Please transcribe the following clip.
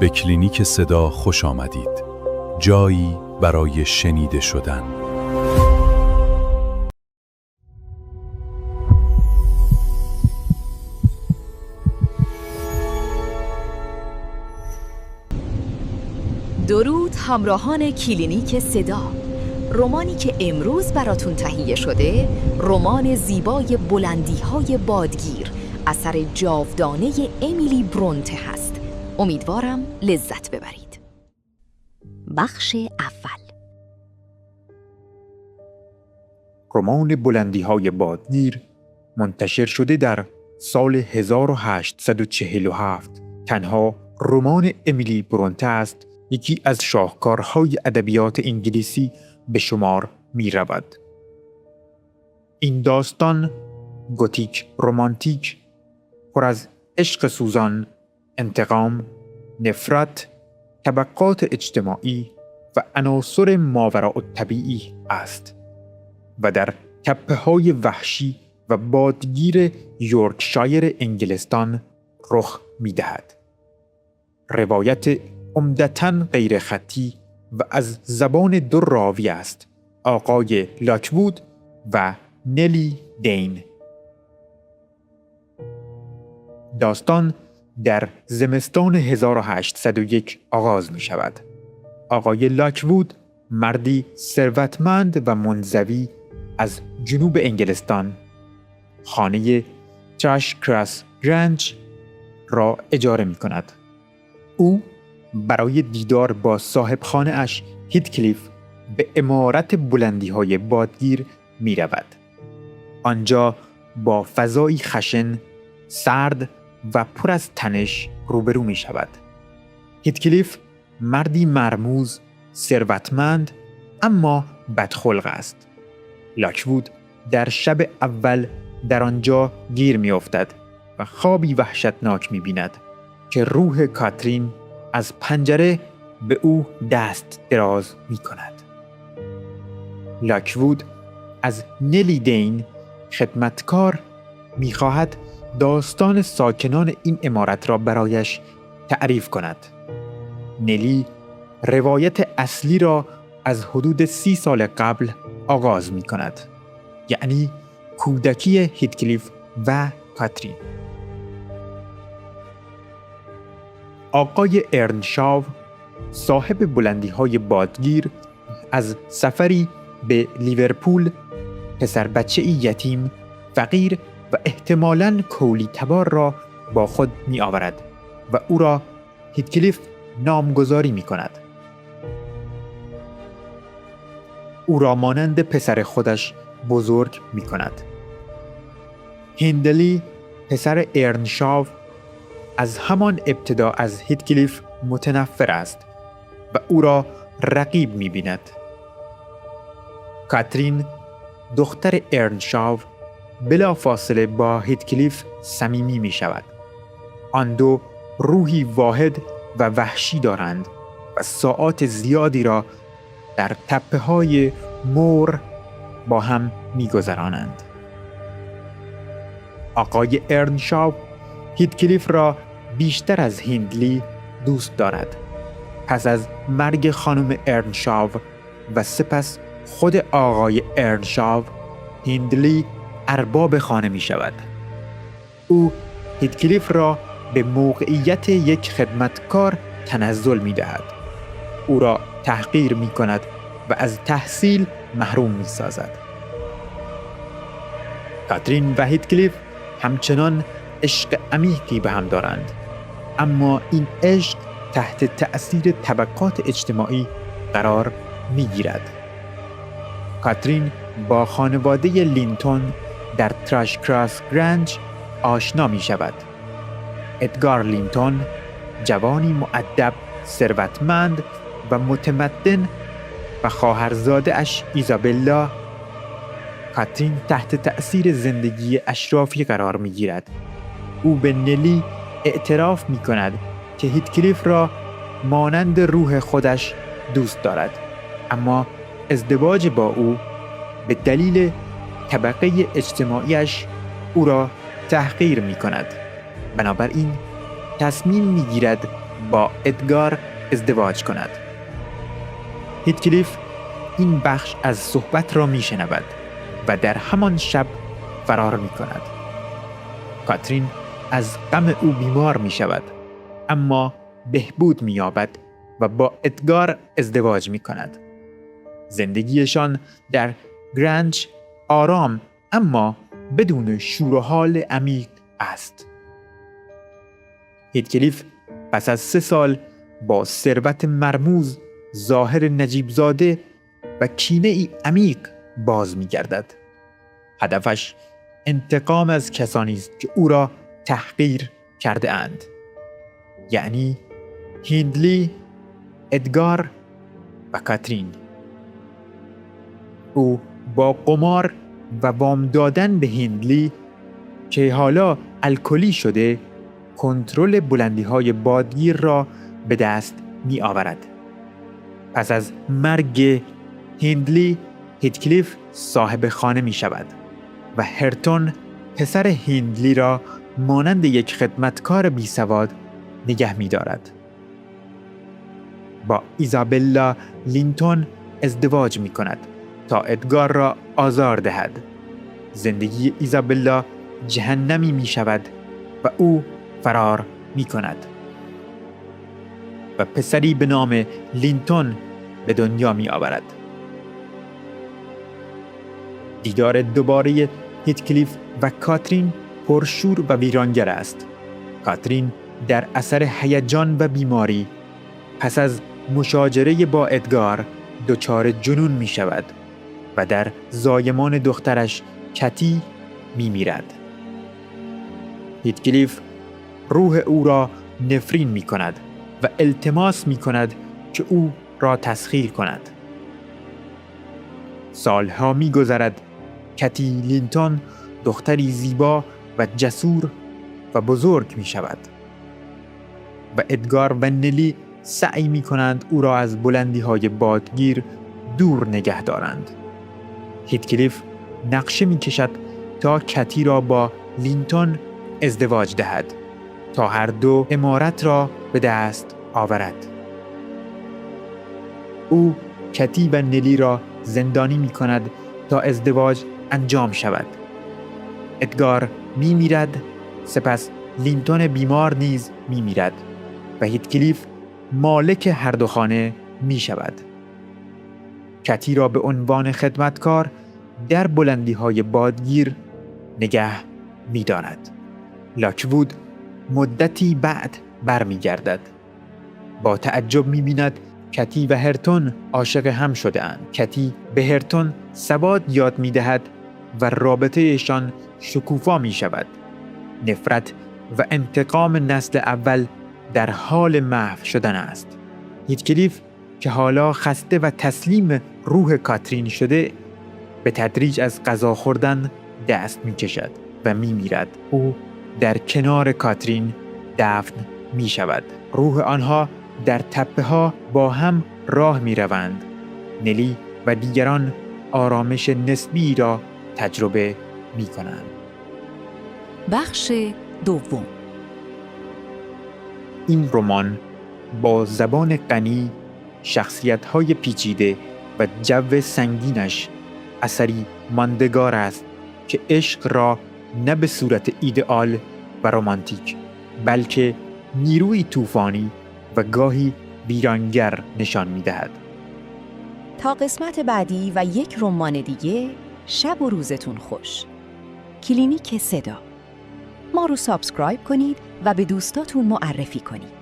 به کلینیک صدا خوش آمدید. جایی برای شنیده شدن. درود همراهان کلینیک صدا. رمانی که امروز براتون تهیه شده رمان زیبای بلندی‌های بادگیر اثر جاودانه امیلی برونته هست. امیدوارم لذت ببرید. بخش اول. رمان بلندی‌های بادگیر منتشر شده در سال 1847 تنها رمان امیلی برونته است. یکی از شاهکارهای ادبیات انگلیسی به شمار می رود. این داستان گوتیک رمانتیک پر از عشق سوزان، انتقام، نفرت، طبقات اجتماعی و عناصر ماوراءالطبیعی است و در تپه‌های وحشی و بادگیر یورکشایر انگلستان رخ می دهد. روایت عمدتاً غیر خطی و از زبان دو راوی است، آقای لاکوود و نلی دین. داستان در زمستان 1801 آغاز می شود. آقای لاکوود مردی ثروتمند و منزوی از جنوب انگلستان خانه تراشکراس گرنج را اجاره می کند. او برای دیدار با صاحب خانه اش هیتکلیف به عمارت بلندی‌های بادگیر می رود. آنجا با فضایی خشن، سرد و پر از تنش روبرو می شود. هیتکلیف مردی مرموز، ثروتمند اما بدخلق است. لاکوود در شب اول در آنجا گیر می افتد و خوابی وحشتناک می بیند که روح کاترین از پنجره به او دست دراز می کند. لاکوود از نلی دین خدمتکار می خواهد داستان ساکنان این عمارت را برایش تعریف کند. نلی روایت اصلی را از حدود 30 سال قبل آغاز می کند، یعنی کودکی هیتکلیف و کاترین. آقای ارنشاو صاحب بلندی‌های بادگیر از سفری به لیورپول پسر بچه‌ای یتیم، فقیر و احتمالاً کولی تبار را با خود می آورد و او را هیتکلیف نامگذاری می کند. او را مانند پسر خودش بزرگ می کند. هندلی پسر ارنشاو از همان ابتدا از هیتکلیف متنفر است و او را رقیب می بیند. کاترین دختر ارنشاو بلا فاصله با هیتکلیف صمیمی می شود. آن دو روحی واحد و وحشی دارند و ساعات زیادی را در تپه‌های مور با هم می گذرانند. آقای ارنشاو هیتکلیف را بیشتر از هندلی دوست دارد. پس از مرگ خانم ارنشاو و سپس خود آقای ارنشاو، هندلی ارباب خانه می شود. او هیتکلیف را به موقعیت یک خدمتکار تنزل می دهد. او را تحقیر می کند و از تحصیل محروم می سازد. کاترین و هیتکلیف همچنان عشق عمیقی به هم دارند، اما این عشق تحت تأثیر طبقات اجتماعی قرار می گیرد. کاترین با خانواده لینتون در تراشکراس گرنج آشنا می شود. ادگار لینتون جوانی مؤدب، ثروتمند و متمدن و خواهرزاده اش ایزابلا. کاترین تحت تأثیر زندگی اشرافی قرار می گیرد. او به نلی اعتراف می کند که هیتکلیف را مانند روح خودش دوست دارد، اما ازدواج با او به دلیل طبقه اجتماعیش او را تحقیر می کند. بنابراین تصمیم می گیرد با ادگار ازدواج کند. هیتکلیف این بخش از صحبت را می شنود و در همان شب فرار می کند. کاترین از غم او بیمار می شود، اما بهبود می یابد و با ادگار ازدواج می کند. زندگیشان در گرنج آرام اما بدون شور و حال عمیق است. هیتکلیف پس از 3 سال با ثروت مرموز، ظاهر نجیب زاده و کینه ای عمیق باز می گردد. هدفش انتقام از کسانی است که او را تحقیر کرده اند، یعنی هیندلی، ادگار و کاترین. او با قمار و وام دادن به هیندلی که حالا الکلی شده کنترل بلندی‌های بادگیر را به دست می آورد. پس از مرگ هیندلی، هیتکلیف صاحب خانه می شود و هرتون پسر هیندلی را مانند یک خدمتکار بی سواد نگه می دارد. با ایزابلا لینتون ازدواج می کند تا ادگار را آزار دهد. زندگی ایزابلا جهنمی می شود و او فرار می کند و پسری به نام لینتون به دنیا می آورد. دیدار دوباره هیتکلیف و کاترین پرشور و ویرانگر است. کاترین در اثر هیجان و بیماری پس از مشاجره با ادگار دچار جنون می شود و در زایمان دخترش کتی می میرد. هیتکلیف روح او را نفرین می کند و التماس می کند که او را تسخیر کند. سالها می گذرد. کتی لینتون دختری زیبا و جسور و بزرگ می شود و ادگار و نلی سعی می کنند او را از بلندی های بادگیر دور نگه دارند. هیتکلیف نقشه می کشد تا کتی را با لینتون ازدواج دهد تا هر دو امارت را به دست آورد. او کتی و نلی را زندانی می کند تا ازدواج انجام شود. ادگار می میرد، سپس لینتون بیمار نیز می میرد و هیتکلیف مالک هر دو خانه می شود. کتی را به عنوان خدمتکار در بلندی های بادگیر نگه می دارد. لاکوود مدتی بعد برمی گردد. با تعجب می بیند کتی و هرتون عاشق هم شده اند. کتی به هرتون سواد یاد می دهد و رابطهشان شکوفا می شود. نفرت و انتقام نسل اول در حال محو شدن است. هیتکلیف که حالا خسته و تسلیم روح کاترین شده به تدریج از غذا خوردن دست می کشد و می میرد. او در کنار کاترین دفن می شود. روح آنها در تپه ها با هم راه می روند. نلی و دیگران آرامش نسبی را تجربه می کنند. بخش دوم. این رمان با زبان غنی، شخصیت‌های پیچیده و جو سنگینش اثری ماندگار است که عشق را نه به صورت ایدئال و رمانتیک بلکه نیروی طوفانی و گاهی ویرانگر نشان می‌دهد. تا قسمت بعدی و یک رمان دیگه، شب و روزتون خوش. کلینیک صدا. ما رو سابسکرایب کنید و به دوستاتون معرفی کنید.